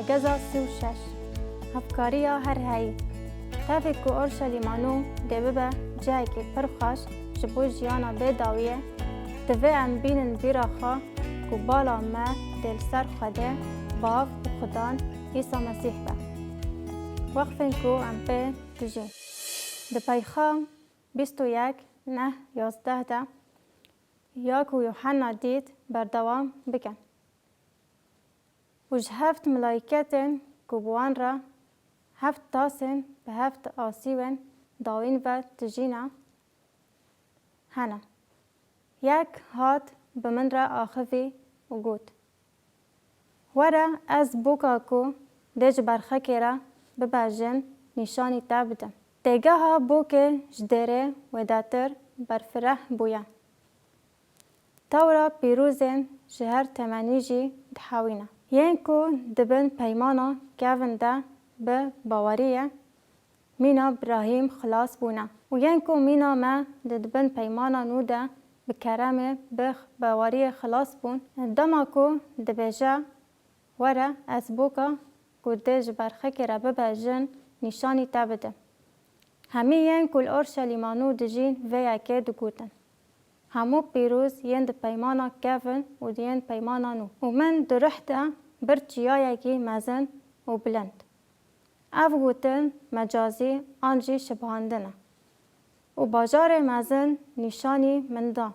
هجزا سو شش هفکاریا هر هایی تافی کو اورشلیمانو دببه جایی که پرخاش جبو جیانا بداویه دوه ام بینن بیراخا کو بالا ما دل سر خده باف و خدان عیسی مسیح به وقفن کو ام به دجین دپایخام 21 نه 11 ده یا کو یوحنا دید بردوام بکن وج هفت ملائکتن کو بوان را هفت تاسن به هفت آسیون داوین و تجینا هنه یک هات به من را آخوی و گود ورا از بوکا کو دج برخکی را بباجن نشانی تابدم دیگه ها بوک جدره و داتر برفره بویا تورا پیروزن شهر تمانیجی دحاوینا ین کو دبن پیمانا کون ده به باوریه مینا ابراهیم خلاص بونا و ین کو مینا ما دبن پیمانا نوده به کرمه به باوریه خلاص بون دما کو دبیجه ورا از بوکا کو دج برخکی را بباجن نشانی تابده همی ین کل اورشلیمانو دجین ویا که دگوتن همو پیروز ین د پیمانا کفن و دین پیمانا نو و من درحته بر چیایی که مزن و بلند اف گوتن مجازی آنجی شبهاندنه و باجار مزن نشانی من دا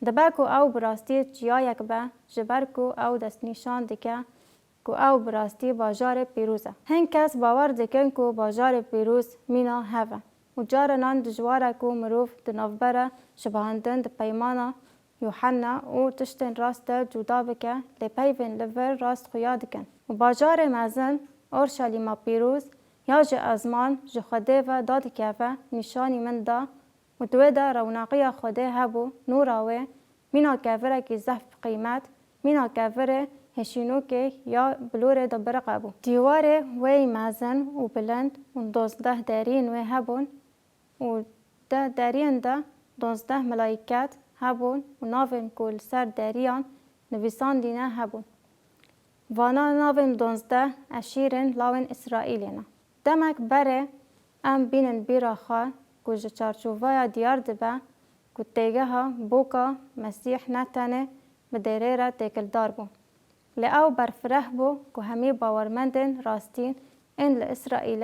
دبکو او براستی چیایی که به جبرکو او دست نشان دکه کو او براستی باجار پیروزه هنگ کس باور دکن کو باجار پیروز مینا هفه و جارنان دجواره کو مروف دنافبره شبهاندن د پیمانا یوحنا و تشتن راست جدا بکه لپیون لور راست خویا دکن و باجار مزن اورشلیما پیروز یا جه ازمان جه خوده و داد کفه نشانی من دا و دوی دا روناقی خوده هبو نوراوه مینا کفره که زحف قیمت مینا کفره هشینو که یا بلور دا برقبو دیواره وی مزن و بلند و 12 دارین وی هبون و ده دارین ده 12 ملائکت هبون و ناوین کل سر داریان نویسان دینه هبون وانا ناوین 12 اشیرن لاوین اسرائیلینا دمک بره ام بینن بیراخا کج چارچوبایا دیار دبه که تیگه ها بوکا مسیح نتنه به دیره را تکل دار بو لعو برفره بو که همی باورمندن راستین این لإسرائیل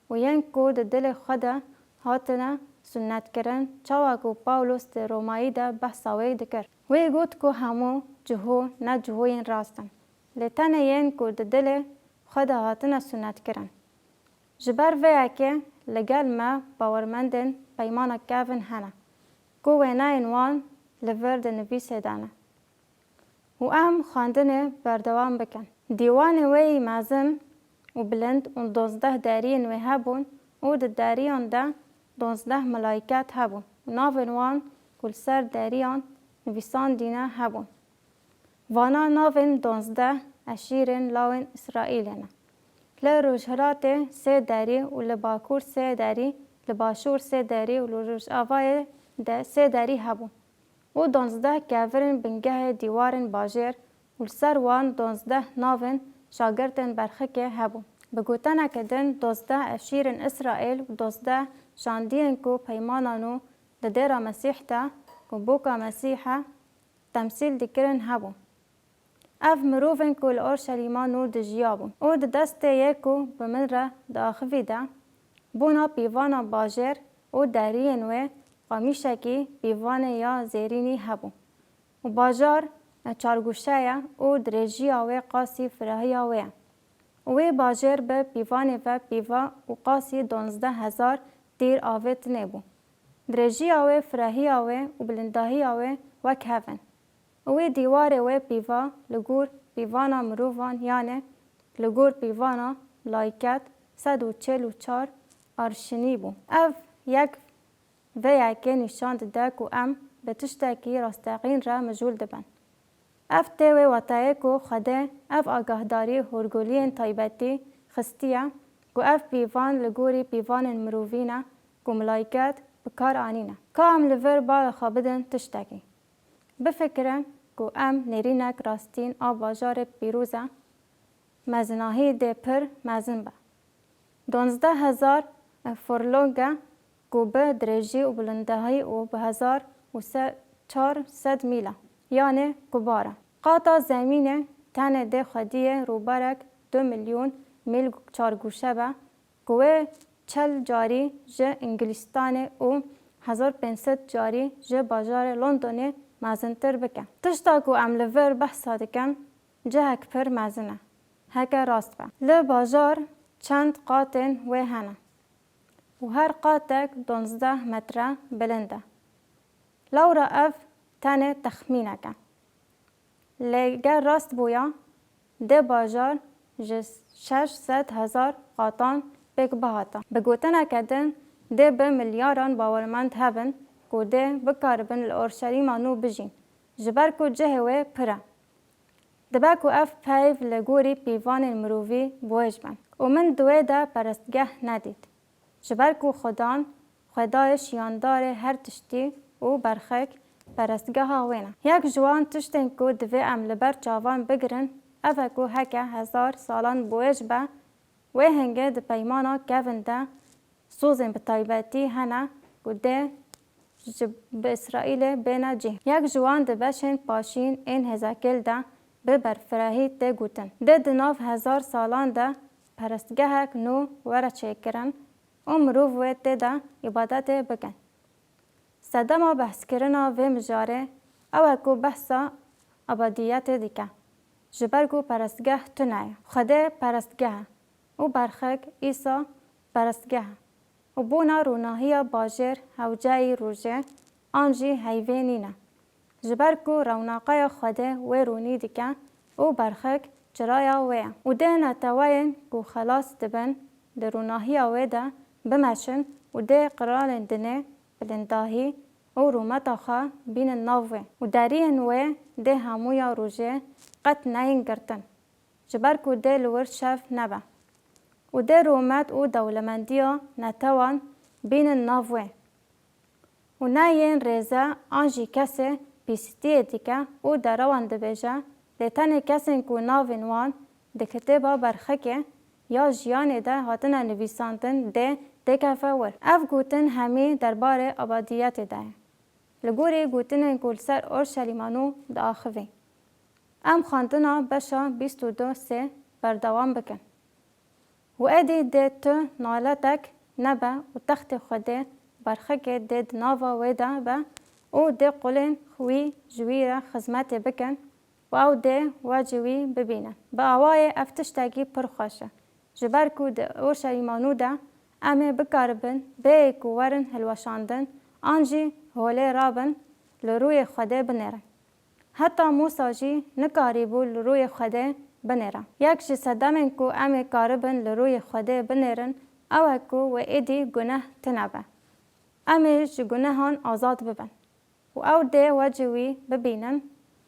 و ین که دل خدا هاتنه سنت کرن چاوا کو پاولوس ده رومایی ده بحثاوی دکر وی گوت کو همو جهو نه جهوین راستن لتنه ین کو دل خدا هاتنه سنت کرن جبر ویا که لگل ما باورمندن پیمانا کافن هنه کو وینا انوان لورد نویسه دانه و ام خواندنه بردوام بکن دیوان وی مازن و بلند و 12 دارین وی هبون و ده داریان ده 12 ملائکت هبون ناوین وان کل سر داریان نویسان دینه هبون وانا ناوین 12 اشیرن لاوین اسرائیلینه لروجهرات 3 داری و لباکور 3 داری لباشور 3 داری و لروج آوای ده 3 داری هبون و 12 کافرن بنگه دیوارن باجر و سر وان 12 ناوین شاگردن برخکه هبون بگوتنه کدن 12 اشیرن اسرائیل و 12 شاندین کو پیمانانو لدیرا مسیح تا کو بوکا مسیحا تمثیل دکرن هبو اف مروفن کو الاورشلیمانو دجیابون او دست یکو بمن را داخوی دا بونا پیوانا باجر او دارین و قمیشکی پیوان یا زیرینی هبو و باجار چارگوشه او درجیا و قاسی فرهیا و وی باجر به پیوان و پیوا و قاسی 12,000 دیر آوت نبو درجی آوه فرهی آوه و بلندهی آوه وک هفن وی دیوار و پیوا لگور پیوانا مروفان یعنی لگور پیوانا لایکت 144 آرشنی بو اف یک و یکی نشاند ده که ام به تشتاکی راستقین را مجول دبن اف تیوی وطایه که خده اف آگاهداری هرگولین تایبتی خستیه که اف پیوان لگوری پیوان مروفینه که ملائکت بکار آنینه که ام لور با خوابدن تشتاکی بفکرن که ام نرینک راستین آب باجار پیروزه مزناهی ده پر مزن با. 12,000 فرلونگه کو به درجی و بلندهی و به 1400 میله یعنی کباره. قاطع زمین تنه ده خودیه روبرک 2 میلیون میل چارگوشه با کوه 40 جاری جه انگلستان و 1500 جاری جه بازار لندن مزنتر بکن. تشتا کو عملور بحثا دکن جه هک پر مزنه. هک راست با. لبازار چند قاطن و هنه. و هر قاطک 12 متره بلنده. لورا اف تنه تخمینه کن. لگر راست بویا ده بازار 600,000 قاطان بک بهاتا. بگوتنه کدن ده به میلیاران باورمند هبن کو ده بکاربن لأورشلیمانو بجین. جبر کو جهوه پره. دبا کو اف پیو لگوری پیوان مرووی بویج بن. و من دوی ده پرستگه ندید. جبر کو خدای شیاندار هر تشتی و برخک پرستگه ها وینه. یک جوان تشتن کو دوی لبر چاوان بگرن اوه کو هکه 1000 سالان بویج با و هنگه ده پیمانا کون ده سوزن به طایبتی هنه کو ده به اسرائیل بینه جه. یک جوان ده بشن پاشین این هزاکل ده به برفراهی ده گوتن. ده دناف 1000 سالان ده پرستگه هک نو وره چکرن و مروف و ده عبادت بکن. صدما بحث کرنا و مجاره او کو بحثا ابدیت دیکه. جبرگو پرستگه تنایه. خدا پرستگه و برخک ایسا پرستگه. و بونا روناهی باجر هوجای روژه آنجی حیوانی نه. جبرگو روناقای خدا و رونی دیکه و برخک جرایا ویا. و ده نتواین کو خلاص دبن در روناهی ویده بمشن و ده قرار دنه بلنداهی و رومتا خواه بین ناوه. و دارین و ده همویا روژه قط ناین گرتن. جبر کو ده لور شف نبا. و ده رومت و دولمندیا نتوان بین ناوه. و ناین ریزه آنجی کسی بیستی دیکه و دروان دبیجه لیتن کسی کو ناوین وان ده کتبا برخکه یا جیان ده هاتنا نویساندن ده دکفه ور. اف گوتن همی درباره ابدیت ده. لگوری گوتن کل سر اورشلیمانو ده آخوی. ام خاندنا بشا 22 بردوام بکن. و ادی ده تو نالتک نبا و تخت خوده برخک ده ناوا ویدا با او ده قلن خوی جویره خزمت بکن و او ده واجوی ببینن. با آوای افتشتاگی پرخوشه. جبر کو ده اورشلیمانو ده امه بکاربن به کو ورن هلوشاندن آنجی هوله رابن لروی خوده بنره. حتی موسی جی نکاری بو لروی خوده بنره. یک جسدمن کو امه کاربن لروی خوده بنرن او کو و ایدی گناه تنبه. امه جی گناهان آزاد ببن. و او ده وجوی ببینن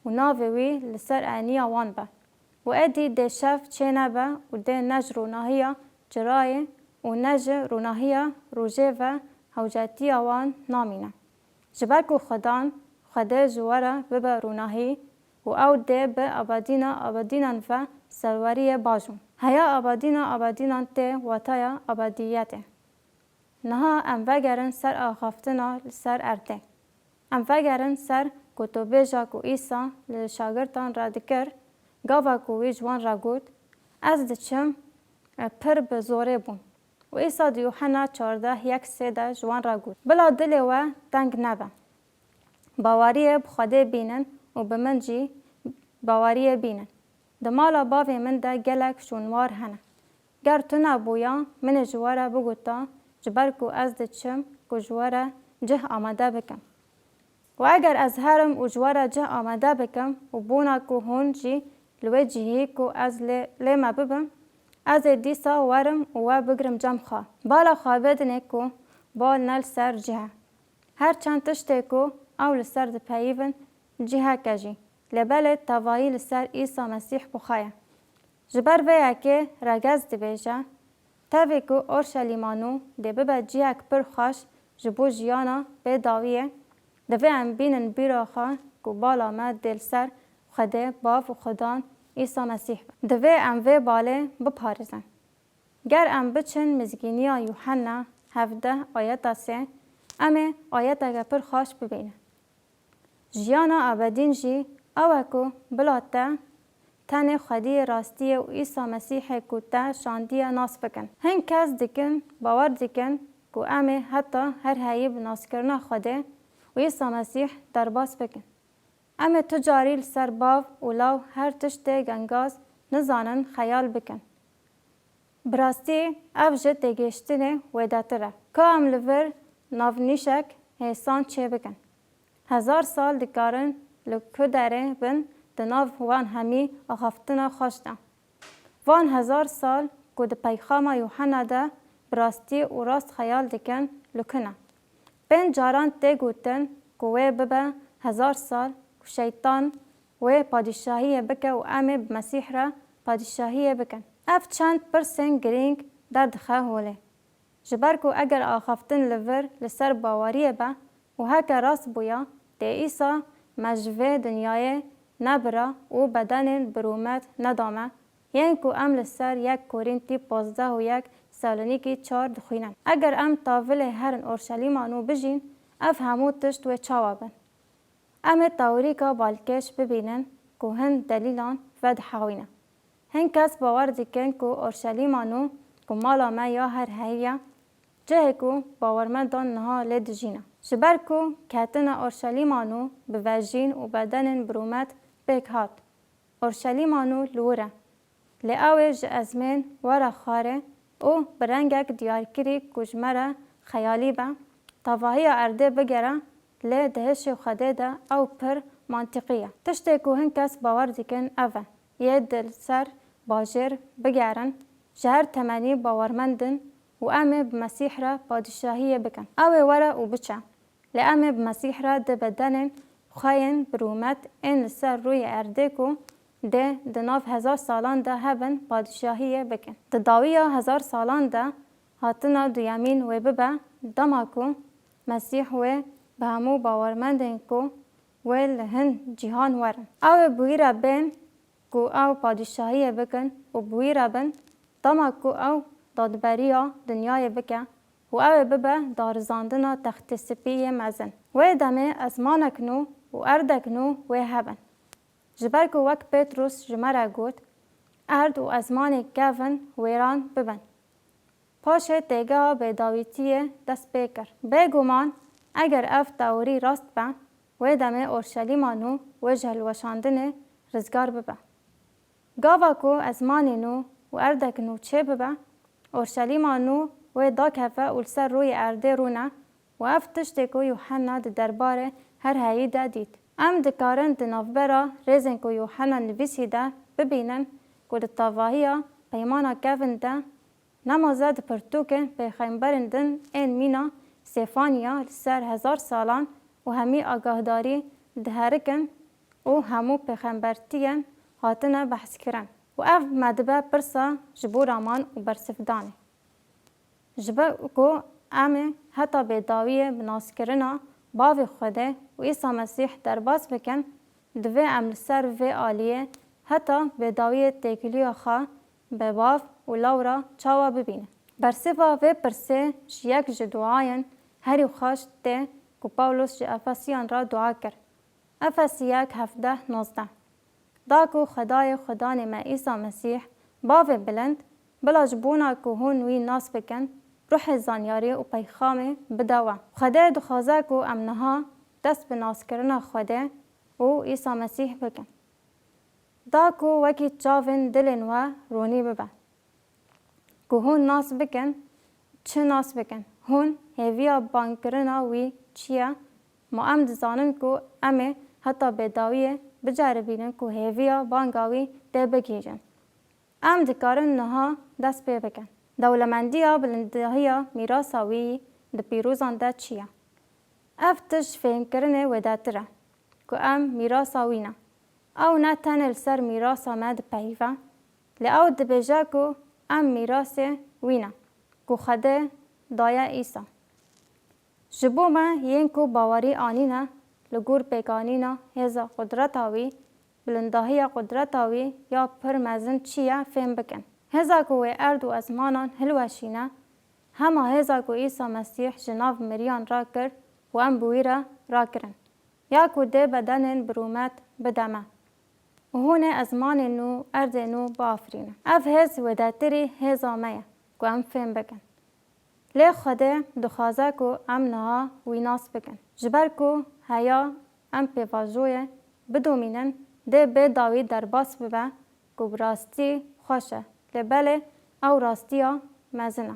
و ناوی لسر آنیا وان با. و ایدی ده شف چه نبه و ده نج روناهیا جرای و نج روناهیا روژه و حوجاتی وان نامینه. جبر کو خدا جواره ببه روناهی و او ده به ابدینان و سروری باجون. هیا ابدینان ته واتایا ابدیته. نها ام وگرن سر آخافتنا سر ارده. ام وگرن سر کتوبه جا کو ایسا لشاگرتان را دکر گاوا کوی جوان را گود از دچم پر به زوره بون. و ایسا د یوحنا 14:1-3 جوان را گود. بلا دل و تنگ نبه. باوری بخوده بینن و به من جی باوری بینن. دمالا باوی من ده گلک شونوار هنه. گر تو نبویا من جواره بگوتا جبر کو از دچم کو جواره جه آمده بکم. و اگر از هرم و جواره جه آمده بکم و بونا کو هون جی لوجهی کو از لیما ببم از دیسا ورم و بگرم جم خواه. بالا خوابدنه کو بال نل سر جه. هر چند تشته کو او لسر ده پیون جه کجی. لبل توائی لسر عیسی مسیح بخواه. جبر ویا که رگز ده بیجه تاوی کو اورشلیمانو ده ببه جه پر خوش جبو جیانا به داویه دوی ام بینن بیرا خواه کو بالا ما دل سر خده باف و خدان عیسی مسیح دوی ام وی باله بپارزن. گر ام بچن مزگینیا یوحنا 17 آیت 3 ام آیت اگه پر خوش ببینه. جیانا ابدین جی اوکو بلاته تن خودی راستی و عیسی مسیح کوتا شاندی ناس بکن. هن کس دکن باور دکن کو ام حتی هر هایی بناس کرنا خوده و عیسی مسیح در باس بکن. ام تجاری سر باو اولاو هر تشت گنگاز نزانن خیال بکن. براستی افجه تگشتنه ویداتره که ام لور نافنیشک حسان چه بکن. 1000 سال دکارن لکه داره بن دناف وان همی آخفتنا خوشتن. وان 1000 سال که ده پیخام یوحنا ده براستی و راست خیال دکن لکنه. بین جاران تی گوتن که وی ببه 1000 سال که شیطان وی پادشاهی بکه و امه بمسیح را پادشاهی بکن. اف چند پرسن گرینگ در دخه هوله. جبر که اگر آخفتن لور لسر باوریه به و هک راست بویا ده ایسا مجوه دنیای نبرا و بدن برومت ندامه یعنی که ام لسر 1 کورینتی 15 و 1 سالونیکی 4 دخوینن. اگر ام تاول هرن اورشلیمانو بجین اف همو تشت و چاوابن. ام تاوریکا بالکش ببینن که هن دلیلان و دحاوینه. هن کس باور دیکن که اورشلیمانو که مالا ما یا هر هیا جه که باورمندان نها لید جینه. شبر که کتن اورشلیمانو بوجین و بدن برومت بک هات. اورشلیمانو لوره. لعوه ازمین ورا خاره او برنگک دیارکری کجمره خیالی با تواهی ارده بگره لی دهش خده ده او پر منطقیه. تشتی که هن کس باور دیکن اوه. یه دل سر باجر بگرن شهر تمنی باورمندن و امه بمسیح را پادشاهی بکن. اوه ورا و بچه. لامه بمسیح را ده بدنن خواین برومت این سر روی ارده کو ده دناف 1000 سالان ده هبن پادشاهی بکن. ده داویا 1000 سالان ده هاتنا دویامین و ببه دما کو مسیح و به همو باورمندن کو و لهن جهان ورن. او بویرا بین کو او پادشاهی بکن و بویرا بین دما کو او دادبریا دنیای بکن و او ببه دارزاندنا تخت سپی مزن. و دمه ازمانکنو و اردکنو و هبن. جبر که وک پتروس جمره گوت ارد و ازمان کفن ویران ببن. پاشه تیگه به داویتیه دست بکر. بگومان اگر اف تاوری راست با و دمه اورشلیمانو و جهلوشاندن رزگار ببه. گاوا که ازمانینو و اردکنو چه ببه اورشلیمانو و دا کفه اولسر روی ارده رونه و اف تشتی که یوحنا ده درباره هر هایی ده دید. ام دکارن ده نافبرا ریزن که یوحنا نویسی ده ببینن که ده تاواهیا پیمانا کفن ده نمازه ده پرتوکن پیغمبرن دن این مینا سیفانیا لسر 1000 سالان و همی آگاهداری ده هرکن و همو پیغمبرتین هاتنه بحث کرن. و اف مدبه پرسا جبور امان و برسفدانه. جبه که امه حتی به داویه بناس کرنا باوی خوده و عیسی مسیح در باز بکن دوی ام لسر و آلیه حتی به داویه تکلیه خواه به باو و لورا چاوا ببینه. برسفا و پرسه جیک جدعاین هری خوش ده که پاولوس جه افسیان را دعا کرد. افسیک 17-19 دا که خدای خدان ما عیسی مسیح باوی بلند بلا جبونا که هون وی ناس بکن روح زانیاری و پیخامه بدوه. خدا دخوازه که امنها دست به ناس کرنا خدا و عیسی مسیح بکن. دا که وکی چاوین دلن و رونی ببه. که هون ناس بکن چه ناس بکن؟ هون هیویا بانکرنا وی چیه؟ ما ام دزانن که امه حتی بداویه بجربینن که هیویا بانگاوی ده بگیجن. ام دکارن نها دست به بکن. دولمندیا بلندهیا میراساوی ده پیروزان ده چیه؟ افتش فهم کرنه و داتره که ام میراساوینا او نه تنل سر میراسا مد پیوه لعو ده بجا که ام میراسه وینا که خده دایا ایسا جبو ما ین که باوری آنینا لگور پیگانینا هزا قدرتاوی بلندهی قدرتاوی یا پر مزن چیه فهم بکن. هزا کوی ارد و ازمانان هلوشینه همه هزا کو عیسی مسیح جناف مریان را کرد و ام بویره را کرن. یا کو ده بدن برومت بدمه. و هون ازمان نو ارد نو بافرینه. اف هز و داتری هزا میه کو ام فهم بکن. لی خدا دخوازه کو ام نها ویناس بکن. جبر کو هیا ام پیواجوی بدومینن ده به داوید در باس ببه کو براستی خوشه. لبله او راستیا مزنه.